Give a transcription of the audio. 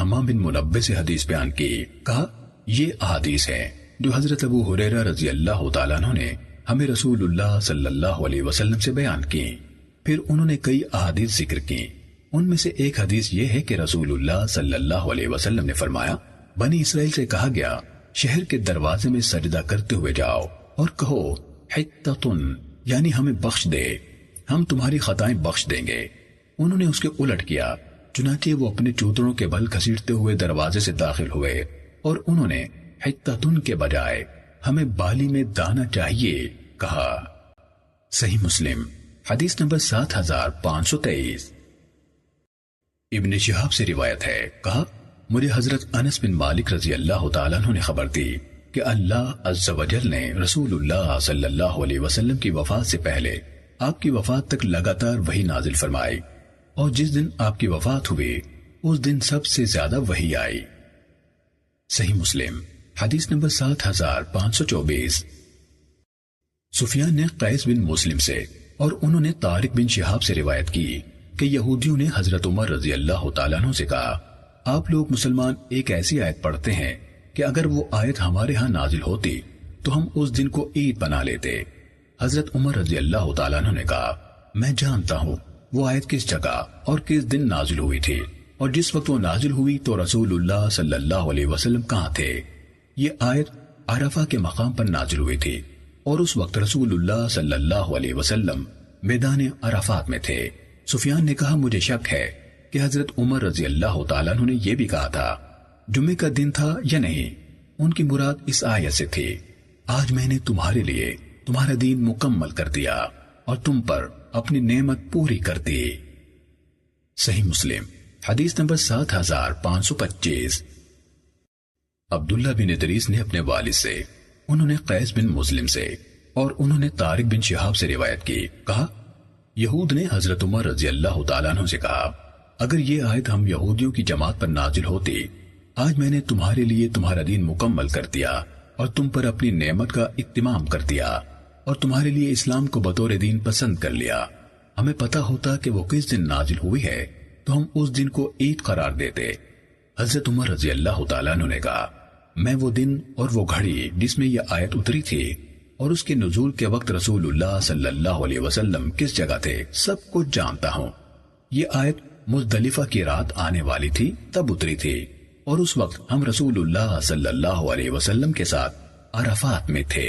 حمام بن منبہ سے حدیث بیان کی، کہا یہ احادیث ہیں جو حضرت ابو ہریرہ رضی اللہ تعالیٰ عنہ نے ہمیں رسول اللہ صلی اللہ علیہ وسلم سے بیان کی۔ پھر انہوں نے کئی احادیث ذکر کی، ان میں سے ایک حدیث یہ ہے کہ رسول اللہ صلی اللہ علیہ وسلم نے فرمایا، بنی اسرائیل سے کہا گیا شہر کے دروازے میں سجدہ کرتے ہوئے جاؤ اور کہو حتتن، یعنی ہمیں بخش دے، ہم تمہاری خطائیں بخش دیں گے۔ انہوں نے اس کے الٹ کیا، چنانچہ وہ اپنے چودڑوں کے بل گھسیٹتے ہوئے دروازے سے داخل ہوئے اور انہوں نے حتتن کے بجائے ہمیں بالی میں دانا چاہیے کہا۔ صحیح مسلم حدیث نمبر 7523۔ ابن شہاب سے روایت ہے، کہا مجھے حضرت انس بن مالک رضی اللہ تعالیٰ عنہ نے خبر دی کہ اللہ عز و جل نے رسول اللہ صلی اللہ علیہ وسلم کی وفات سے پہلے آپ کی وفات تک لگاتار وحی نازل فرمائی، اور جس دن آپ کی وفات ہوئی اس دن سب سے زیادہ وحی آئی۔ صحیح مسلم حدیث نمبر 7524۔ سفیان نے قیس بن مسلم سے اور انہوں نے طارق بن شہاب سے روایت کی کہ یہودیوں نے حضرت عمر رضی اللہ تعالیٰ عنہ سے کہا، آپ لوگ مسلمان ایک ایسی آیت پڑھتے ہیں کہ اگر وہ آیت ہمارے ہاں نازل ہوتی تو ہم اس دن کو عید بنا لیتے۔ حضرت عمر رضی اللہ تعالیٰ عنہ نے کہا، میں جانتا ہوں وہ آیت کس جگہ اور کس دن نازل ہوئی تھی، اور جس وقت وہ نازل ہوئی تو رسول اللہ صلی اللہ علیہ وسلم کہاں تھے۔ یہ آیت عرفہ کے مقام پر نازل ہوئی تھی، اور اس وقت رسول اللہ صلی اللہ علیہ وسلم میدان عرفات میں تھے۔ سفیان نے کہا، مجھے شک ہے کہ حضرت عمر رضی اللہ تعالیٰ عنہ نے یہ بھی کہا تھا جمعے کا دن تھا یا نہیں۔ ان کی مراد اس آیت سے تھی، آج میں نے تمہارے لیے تمہارا دین مکمل کر دیا اور تم پر اپنی نعمت پوری کر دی۔ صحیح مسلم حدیث نمبر 7525۔ عبداللہ بن ادریس نے اپنے والد سے، انہوں نے قیس بن مسلم سے اور انہوں نے طارق بن شہاب سے روایت کی، کہا یہود نے حضرت عمر رضی اللہ تعالیٰ عنہ سے کہا، اگر یہ آیت ہم یہودیوں کی جماعت پر نازل ہوتی، آج میں نے تمہارے لیے تمہارا دین مکمل کر دیا اور تم پر اپنی نعمت کا اتمام کر دیا اور تمہارے لیے اسلام کو بطور دین پسند کر لیا، ہمیں پتا ہوتا کہ وہ کس دن نازل ہوئی ہے تو ہم اس دن کو عید قرار دیتے۔ حضرت عمر رضی اللہ تعالیٰ عنہ نے کہا، میں وہ دن اور وہ گھڑی جس میں یہ آیت اتری تھی اور اس کے نزول کے وقت رسول اللہ صلی اللہ علیہ وسلم کس جگہ تھے سب کچھ جانتا ہوں۔ یہ آیت مزدلفہ کی رات آنے والی تھی تب اتری تھی، اور اس وقت ہم رسول اللہ صلی اللہ علیہ وسلم کے ساتھ عرفات میں تھے۔